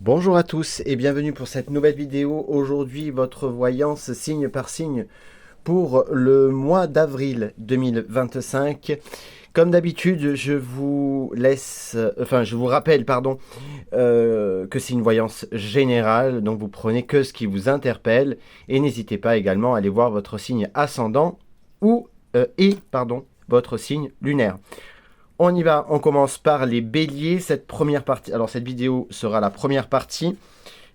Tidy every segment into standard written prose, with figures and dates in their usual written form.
Bonjour à tous et bienvenue pour cette nouvelle vidéo. Aujourd'hui, votre voyance signe par signe pour le mois d'avril 2025. Comme d'habitude, je vous rappelle, que c'est une voyance générale, donc vous prenez que ce qui vous interpelle et n'hésitez pas également à aller voir votre signe ascendant votre signe lunaire. On y va, on commence par les béliers. Cette vidéo sera la première partie.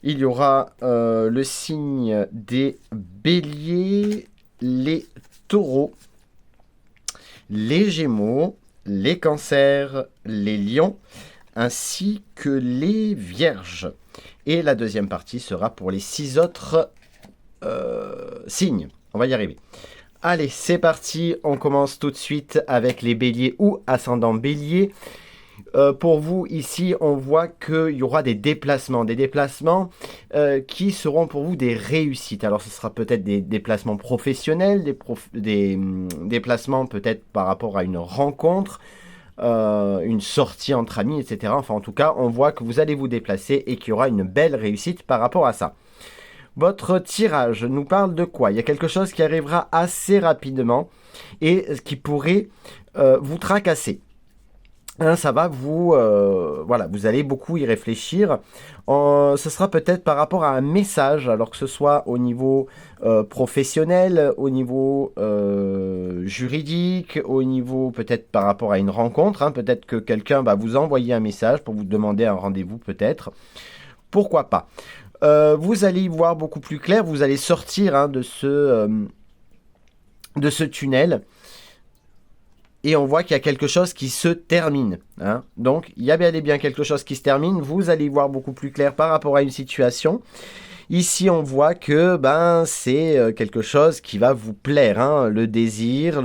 Il y aura le signe des béliers, les taureaux, les gémeaux, les cancers, les lions, ainsi que les vierges. Et la deuxième partie sera pour les 6 autres signes. On va y arriver. Allez, c'est parti, on commence tout de suite avec les béliers ou ascendant bélier. Pour vous, ici, on voit qu'il y aura des déplacements qui seront pour vous des réussites. Alors, ce sera peut-être des déplacements professionnels, des déplacements peut-être par rapport à une rencontre, une sortie entre amis, etc. Enfin, en tout cas, on voit que vous allez vous déplacer et qu'il y aura une belle réussite par rapport à ça. Votre tirage nous parle de quoi? Il y a quelque chose qui arrivera assez rapidement et qui pourrait vous tracasser. Ça va vous... vous allez beaucoup y réfléchir. Ce sera peut-être par rapport à un message, alors que ce soit au niveau professionnel, au niveau juridique, au niveau peut-être par rapport à une rencontre. Peut-être que quelqu'un va vous envoyer un message pour vous demander un rendez-vous peut-être. Pourquoi pas? Vous allez y voir beaucoup plus clair, vous allez sortir de ce tunnel et on voit qu'il y a quelque chose qui se termine. Donc, il y a bel et bien quelque chose qui se termine, vous allez y voir beaucoup plus clair par rapport à une situation. Ici, on voit que c'est quelque chose qui va vous plaire. Le désir,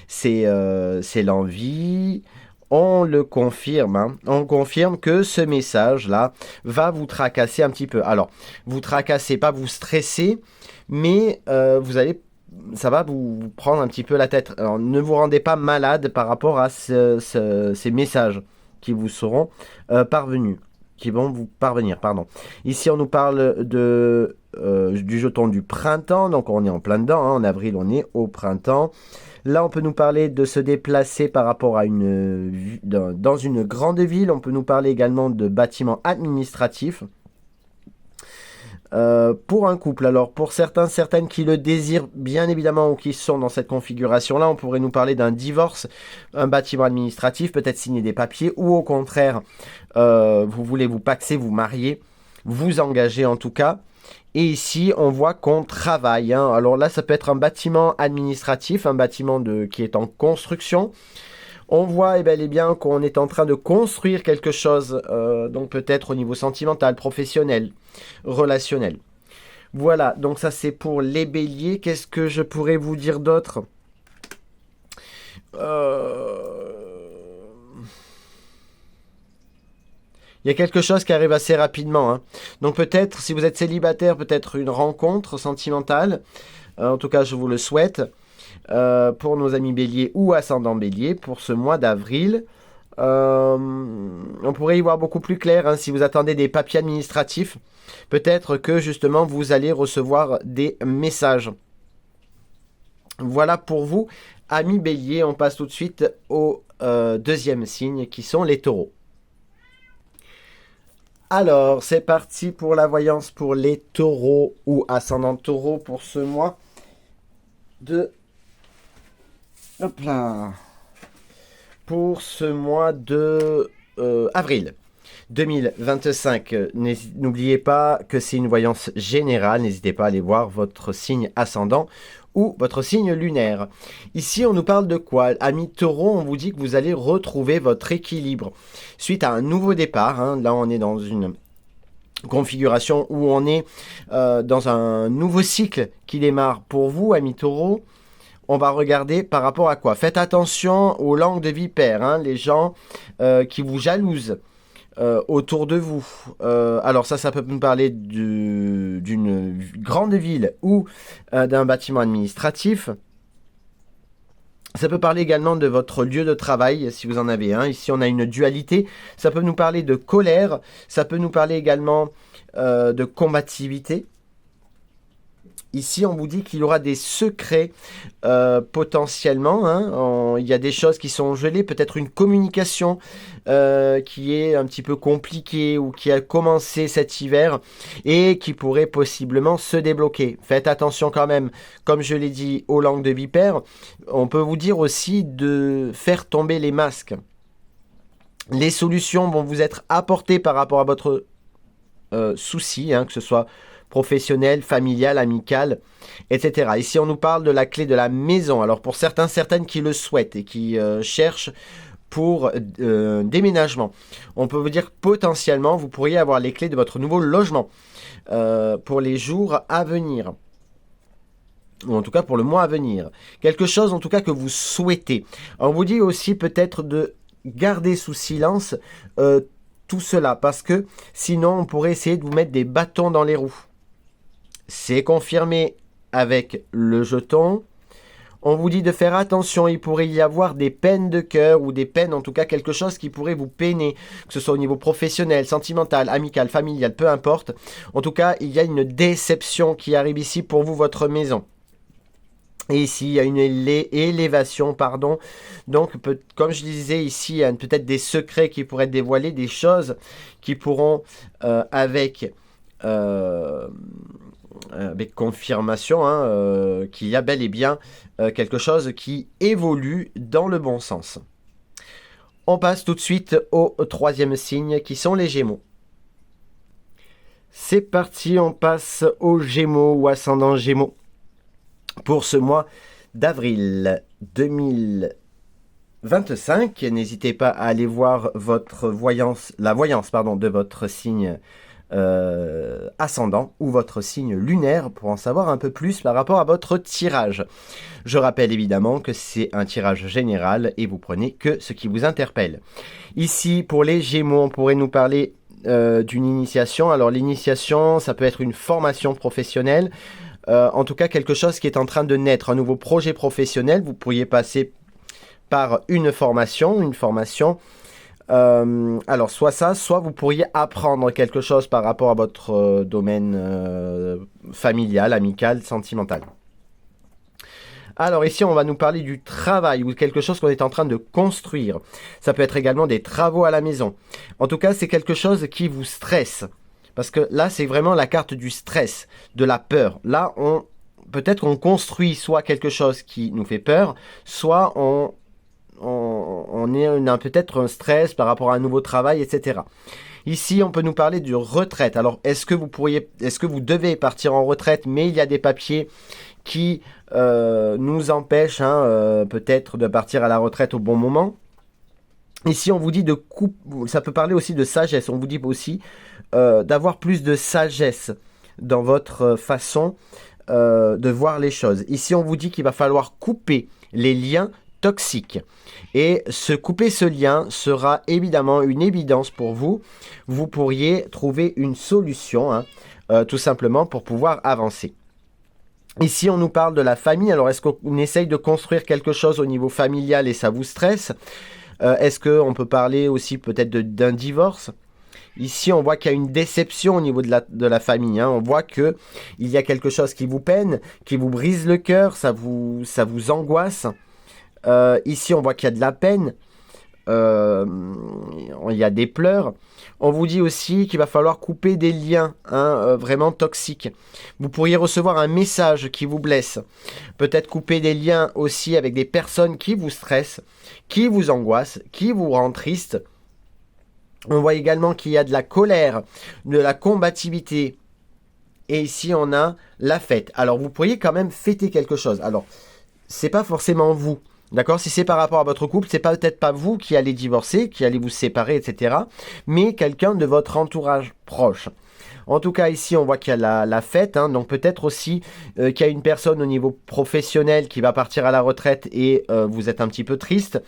c'est l'envie. On le confirme, On confirme que ce message-là va vous tracasser un petit peu. Alors, vous tracassez, pas vous stresser, mais ça va vous prendre un petit peu la tête. Alors, ne vous rendez pas malade par rapport à ces messages qui vous seront parvenus, qui vont vous parvenir, pardon. Ici, on nous parle du jeton du printemps, donc on est en plein dedans. En avril, on est au printemps. Là, on peut nous parler de se déplacer par rapport à dans une grande ville. On peut nous parler également de bâtiments administratifs. Pour un couple, alors pour certaines qui le désirent bien évidemment ou qui sont dans cette configuration-là, on pourrait nous parler d'un divorce, un bâtiment administratif, peut-être signer des papiers, ou au contraire, vous voulez vous paxer, vous marier, vous engager en tout cas. Et ici, on voit qu'on travaille. Alors là, ça peut être un bâtiment administratif, un bâtiment qui est en construction. On voit bel et bien qu'on est en train de construire quelque chose, donc peut-être au niveau sentimental, professionnel, relationnel. Voilà, donc ça c'est pour les béliers. Qu'est-ce que je pourrais vous dire d'autre? Il y a quelque chose qui arrive assez rapidement. Donc peut-être, si vous êtes célibataire, peut-être une rencontre sentimentale. En tout cas, je vous le souhaite. Pour nos amis béliers ou ascendant bélier, pour ce mois d'avril. On pourrait y voir beaucoup plus clair. Si vous attendez des papiers administratifs, peut-être que justement vous allez recevoir des messages. Voilà pour vous, amis béliers. On passe tout de suite au deuxième signe qui sont les taureaux. Alors, c'est parti pour la voyance pour les taureaux ou ascendant taureau pour ce mois de... Hop là. Pour ce mois de avril 2025. N'oubliez pas que c'est une voyance générale. N'hésitez pas à aller voir votre signe ascendant ou votre signe lunaire. Ici, on nous parle de quoi? Amis taureaux, on vous dit que vous allez retrouver votre équilibre suite à un nouveau départ. Là, on est dans une configuration où on est dans un nouveau cycle qui démarre pour vous, amis taureaux. On va regarder par rapport à quoi? Faites attention aux langues de vipères, les gens qui vous jalousent autour de vous. Alors ça peut nous parler d'une grande ville ou d'un bâtiment administratif. Ça peut parler également de votre lieu de travail, si vous en avez un. Ici, on a une dualité. Ça peut nous parler de colère. Ça peut nous parler également de combativité. Ici, on vous dit qu'il y aura des secrets potentiellement. Hein. Il y a des choses qui sont gelées, peut-être une communication qui est un petit peu compliquée ou qui a commencé cet hiver et qui pourrait possiblement se débloquer. Faites attention quand même, comme je l'ai dit, aux langues de vipère. On peut vous dire aussi de faire tomber les masques. Les solutions vont vous être apportées par rapport à votre souci, hein, que ce soit professionnel, familial, amical, etc. Ici, on nous parle de la clé de la maison. Alors, pour certaines qui le souhaitent et qui cherchent pour déménagement, on peut vous dire potentiellement, vous pourriez avoir les clés de votre nouveau logement pour les jours à venir. Ou en tout cas pour le mois à venir. Quelque chose en tout cas que vous souhaitez. On vous dit aussi peut-être de garder sous silence tout cela, parce que sinon on pourrait essayer de vous mettre des bâtons dans les roues. C'est confirmé avec le jeton. On vous dit de faire attention, il pourrait y avoir des peines de cœur ou des peines, en tout cas quelque chose qui pourrait vous peiner, que ce soit au niveau professionnel, sentimental, amical, familial, peu importe. En tout cas, il y a une déception qui arrive ici pour vous, votre maison. Et ici, il y a une élévation, pardon. Donc, comme je disais, ici, il y a peut-être des secrets qui pourraient être dévoilés, des choses qui pourront, avec confirmation, hein, qu'il y a bel et bien quelque chose qui évolue dans le bon sens. On passe tout de suite au troisième signe, qui sont les Gémeaux. C'est parti, on passe aux Gémeaux ou ascendant Gémeaux. Pour ce mois d'avril 2025, n'hésitez pas à aller voir la voyance de votre signe ascendant ou votre signe lunaire pour en savoir un peu plus par rapport à votre tirage. Je rappelle évidemment que c'est un tirage général et vous prenez que ce qui vous interpelle. Ici, pour les Gémeaux, on pourrait nous parler d'une initiation. Alors l'initiation, ça peut être une formation professionnelle. En tout cas, quelque chose qui est en train de naître, un nouveau projet professionnel. Vous pourriez passer par une formation. Alors, soit ça, soit vous pourriez apprendre quelque chose par rapport à votre domaine familial, amical, sentimental. Alors ici, on va nous parler du travail ou quelque chose qu'on est en train de construire. Ça peut être également des travaux à la maison. En tout cas, c'est quelque chose qui vous stresse. Parce que là, c'est vraiment la carte du stress, de la peur. Là, peut-être qu'on construit soit quelque chose qui nous fait peur, soit on a peut-être un stress par rapport à un nouveau travail, etc. Ici, on peut nous parler de retraite. Alors, est-ce que vous devez partir en retraite, mais il y a des papiers qui nous empêchent peut-être de partir à la retraite au bon moment. Ici, on vous dit ça peut parler aussi de sagesse. On vous dit aussi d'avoir plus de sagesse dans votre façon de voir les choses. Ici, on vous dit qu'il va falloir couper les liens toxiques. Et couper ce lien sera évidemment une évidence pour vous. Vous pourriez trouver une solution, tout simplement, pour pouvoir avancer. Ici, on nous parle de la famille. Alors, est-ce qu'on essaye de construire quelque chose au niveau familial et ça vous stresse ? Est-ce qu'on peut parler aussi peut-être d'un divorce ? Ici, on voit qu'il y a une déception au niveau de la famille. On voit qu'il y a quelque chose qui vous peine, qui vous brise le cœur, ça vous angoisse. Ici, on voit qu'il y a de la peine. Il y a des pleurs. On vous dit aussi qu'il va falloir couper des liens vraiment toxiques. Vous pourriez recevoir un message qui vous blesse. Peut-être couper des liens aussi avec des personnes qui vous stressent, qui vous angoissent, qui vous rendent triste. On voit également qu'il y a de la colère, de la combativité. Et ici, on a la fête. Alors, vous pourriez quand même fêter quelque chose. Alors, c'est pas forcément vous. D'accord ? Si c'est par rapport à votre couple, c'est peut-être pas vous qui allez divorcer, qui allez vous séparer, etc. Mais quelqu'un de votre entourage proche. En tout cas, ici, on voit qu'il y a la fête. Donc, peut-être aussi qu'il y a une personne au niveau professionnel qui va partir à la retraite et vous êtes un petit peu triste.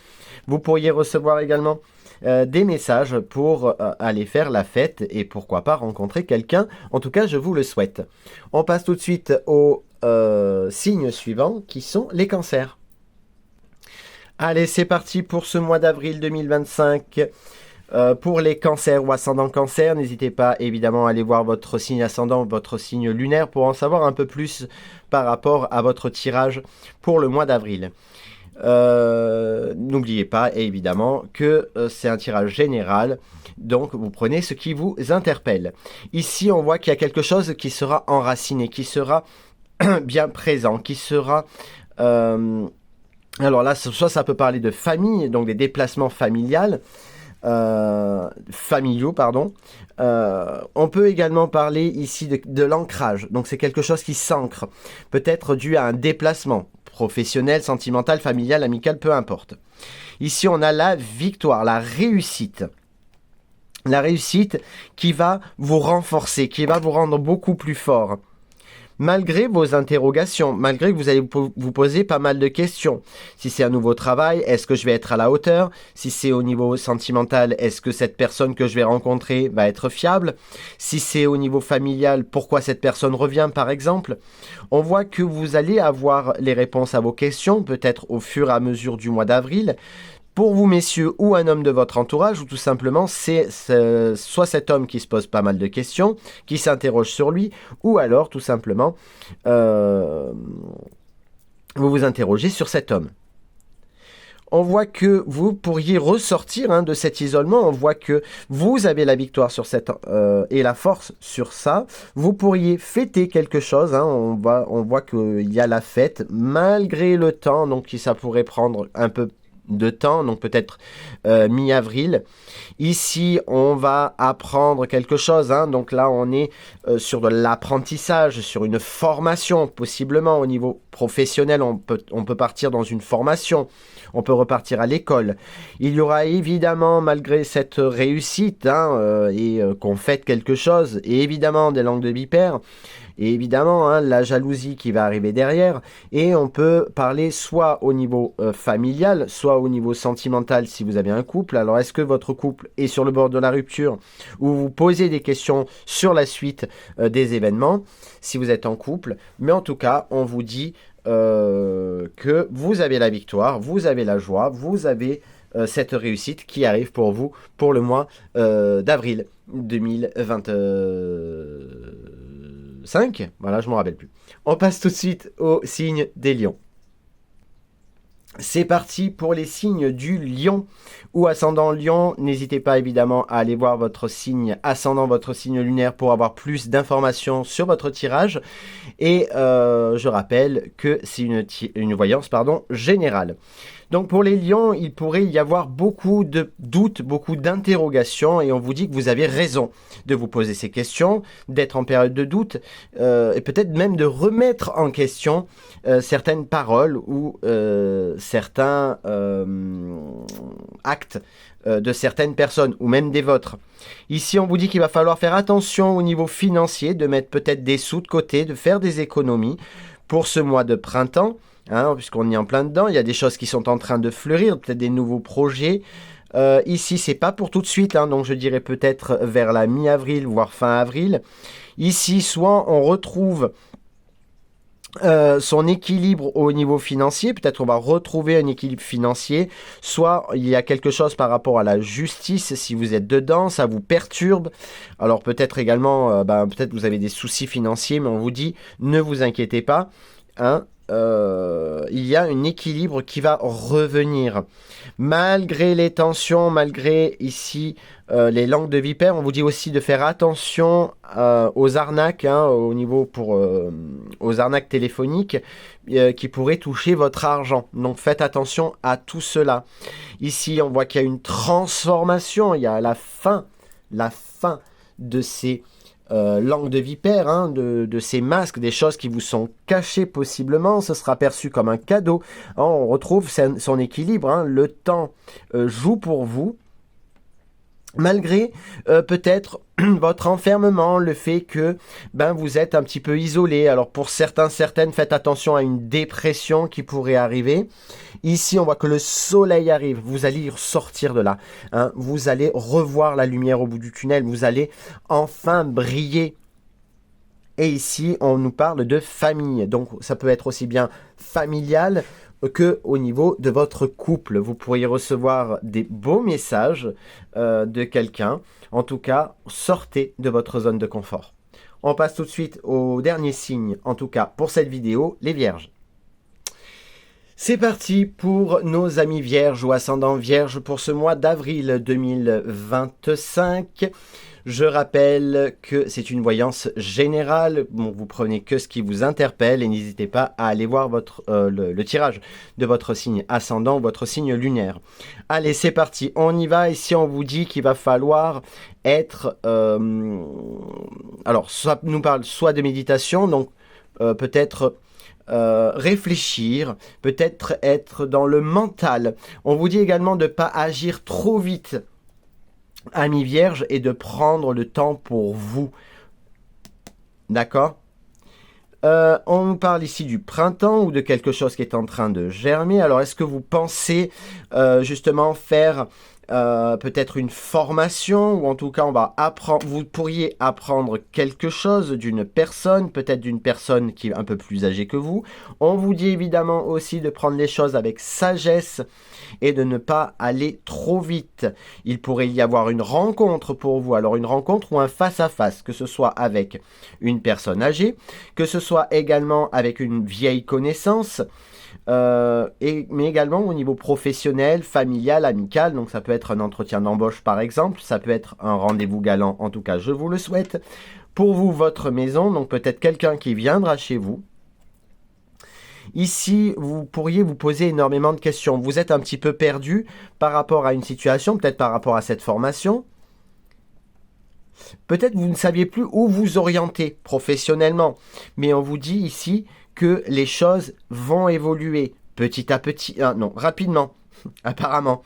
Vous pourriez recevoir également des messages pour aller faire la fête et pourquoi pas rencontrer quelqu'un. En tout cas, je vous le souhaite. On passe tout de suite aux signes suivants qui sont les cancers. Allez, c'est parti pour ce mois d'avril 2025. Pour les cancers ou ascendants cancer, n'hésitez pas évidemment à aller voir votre signe ascendant, votre signe lunaire pour en savoir un peu plus par rapport à votre tirage pour le mois d'avril. N'oubliez pas évidemment que c'est un tirage général, donc vous prenez ce qui vous interpelle. Ici on voit qu'il y a quelque chose qui sera enraciné, qui sera bien présent, qui sera... alors là, soit ça peut parler de famille, donc des déplacements familiaux, pardon. On peut également parler ici de l'ancrage, donc c'est quelque chose qui s'ancre, peut-être dû à un déplacement professionnel, sentimental, familial, amical, peu importe. Ici, on a la victoire, la réussite. La réussite qui va vous renforcer, qui va vous rendre beaucoup plus fort. Malgré vos interrogations, malgré que vous allez vous poser pas mal de questions. Si c'est un nouveau travail, est-ce que je vais être à la hauteur? Si c'est au niveau sentimental, est-ce que cette personne que je vais rencontrer va être fiable? Si c'est au niveau familial, pourquoi cette personne revient par exemple? On voit que vous allez avoir les réponses à vos questions, peut-être au fur et à mesure du mois d'avril. Pour vous, messieurs, ou un homme de votre entourage, ou tout simplement, c'est soit cet homme qui se pose pas mal de questions, qui s'interroge sur lui, ou alors, tout simplement, vous vous interrogez sur cet homme. On voit que vous pourriez ressortir de cet isolement. On voit que vous avez la victoire sur cette et la force sur ça. Vous pourriez fêter quelque chose. On voit qu'il y a la fête malgré le temps, donc ça pourrait prendre un peu de temps, donc peut-être mi-avril. Ici, on va apprendre quelque chose. Donc là, on est sur de l'apprentissage, sur une formation, possiblement au niveau professionnel. On peut partir dans une formation. On peut repartir à l'école. Il y aura évidemment, malgré cette réussite, qu'on fête quelque chose, et évidemment des langues de vipère, et évidemment la jalousie qui va arriver derrière. Et on peut parler soit au niveau familial, soit au niveau sentimental si vous avez un couple. Alors est-ce que votre couple est sur le bord de la rupture, ou vous posez des questions sur la suite des événements si vous êtes en couple. Mais en tout cas, on vous dit que vous avez la victoire, vous avez la joie, vous avez cette réussite qui arrive pour vous pour le mois d'avril 2025. Voilà, je ne me rappelle plus. On passe tout de suite au signe des lions. C'est parti pour les signes du lion ou ascendant lion. N'hésitez pas évidemment à aller voir votre signe ascendant, votre signe lunaire pour avoir plus d'informations sur votre tirage. Et je rappelle que c'est une voyance générale. Donc pour les lions, il pourrait y avoir beaucoup de doutes, beaucoup d'interrogations, et on vous dit que vous avez raison de vous poser ces questions, d'être en période de doute, et peut-être même de remettre en question certaines paroles ou certains actes de certaines personnes, ou même des vôtres. Ici, on vous dit qu'il va falloir faire attention au niveau financier, de mettre peut-être des sous de côté, de faire des économies pour ce mois de printemps. Puisqu'on est en plein dedans, il y a des choses qui sont en train de fleurir, peut-être des nouveaux projets. Ici, c'est pas pour tout de suite, donc je dirais peut-être vers la mi-avril, voire fin avril. Ici, soit on retrouve son équilibre au niveau financier, peut-être on va retrouver un équilibre financier, soit il y a quelque chose par rapport à la justice, si vous êtes dedans, ça vous perturbe. Alors peut-être également, peut-être vous avez des soucis financiers, mais on vous dit, ne vous inquiétez pas, il y a un équilibre qui va revenir. Malgré les tensions, malgré ici les langues de vipère, on vous dit aussi de faire attention aux arnaques, au niveau aux arnaques téléphoniques qui pourraient toucher votre argent. Donc faites attention à tout cela. Ici, on voit qu'il y a une transformation, il y a la fin de ces langue de vipère, de ces masques, des choses qui vous sont cachées possiblement, ce sera perçu comme un cadeau. On retrouve son équilibre, le temps joue pour vous. Malgré peut-être votre enfermement, le fait que vous êtes un petit peu isolé. Alors pour certaines, faites attention à une dépression qui pourrait arriver. Ici, on voit que le soleil arrive. Vous allez sortir de là. Vous allez revoir la lumière au bout du tunnel. Vous allez enfin briller. Et ici, on nous parle de famille. Donc ça peut être aussi bien familial que au niveau de votre couple. Vous pourriez recevoir des beaux messages de quelqu'un. En tout cas, sortez de votre zone de confort. On passe tout de suite au dernier signe, en tout cas pour cette vidéo, les vierges. C'est parti pour nos amis vierges ou ascendants vierges pour ce mois d'avril 2025. Je rappelle que c'est une voyance générale. Bon, vous prenez que ce qui vous interpelle et n'hésitez pas à aller voir le tirage de votre signe ascendant, votre signe lunaire. Allez, c'est parti, on y va. Ici, on vous dit qu'il va falloir être... alors, ça nous parle soit de méditation, donc peut-être... réfléchir, peut-être être dans le mental. On vous dit également de ne pas agir trop vite, amis vierges, et de prendre le temps pour vous. D'accord ? On nous parle ici du printemps ou de quelque chose qui est en train de germer. Alors, est-ce que vous pensez justement faire peut-être une formation, ou en tout cas on va apprendre, vous pourriez apprendre quelque chose d'une personne, peut-être d'une personne qui est un peu plus âgée que vous. On vous dit évidemment aussi de prendre les choses avec sagesse et de ne pas aller trop vite. Il pourrait y avoir une rencontre pour vous, alors une rencontre ou un face-à-face, que ce soit avec une personne âgée, que ce soit également avec une vieille connaissance, mais également au niveau professionnel, familial, amical. Donc ça peut être un entretien d'embauche par exemple, ça peut être un rendez-vous galant, en tout cas je vous le souhaite. Pour vous, votre maison, donc peut-être quelqu'un qui viendra chez vous. Ici, vous pourriez vous poser énormément de questions. Vous êtes un petit peu perdu par rapport à une situation, peut-être par rapport à cette formation. Peut-être vous ne saviez plus où vous orienter professionnellement. Mais on vous dit ici que les choses vont évoluer petit à petit. Non, rapidement, apparemment.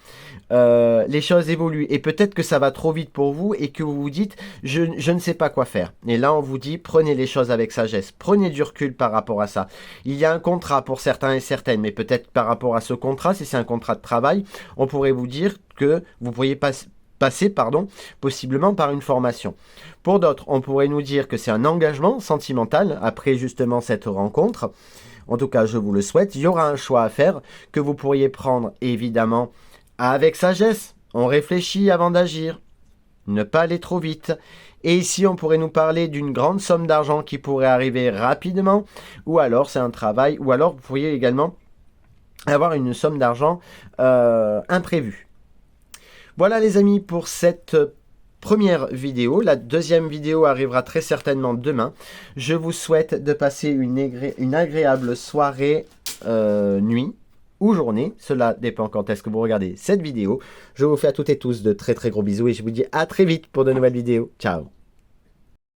Les choses évoluent. Et peut-être que ça va trop vite pour vous et que vous vous dites, je ne sais pas quoi faire. Et là, on vous dit, prenez les choses avec sagesse. Prenez du recul par rapport à ça. Il y a un contrat pour certains et certaines, mais peut-être par rapport à ce contrat, si c'est un contrat de travail, on pourrait vous dire que vous pourriez passer possiblement par une formation. Pour d'autres, on pourrait nous dire que c'est un engagement sentimental après justement cette rencontre. En tout cas, je vous le souhaite. Il y aura un choix à faire que vous pourriez prendre évidemment avec sagesse. On réfléchit avant d'agir. Ne pas aller trop vite. Et ici, on pourrait nous parler d'une grande somme d'argent qui pourrait arriver rapidement. Ou alors, c'est un travail. Ou alors, vous pourriez également avoir une somme d'argent imprévue. Voilà les amis pour cette première vidéo. La deuxième vidéo arrivera très certainement demain. Je vous souhaite de passer une agréable soirée, nuit ou journée. Cela dépend quand est-ce que vous regardez cette vidéo. Je vous fais à toutes et tous de très très gros bisous et je vous dis à très vite pour de nouvelles vidéos. Ciao.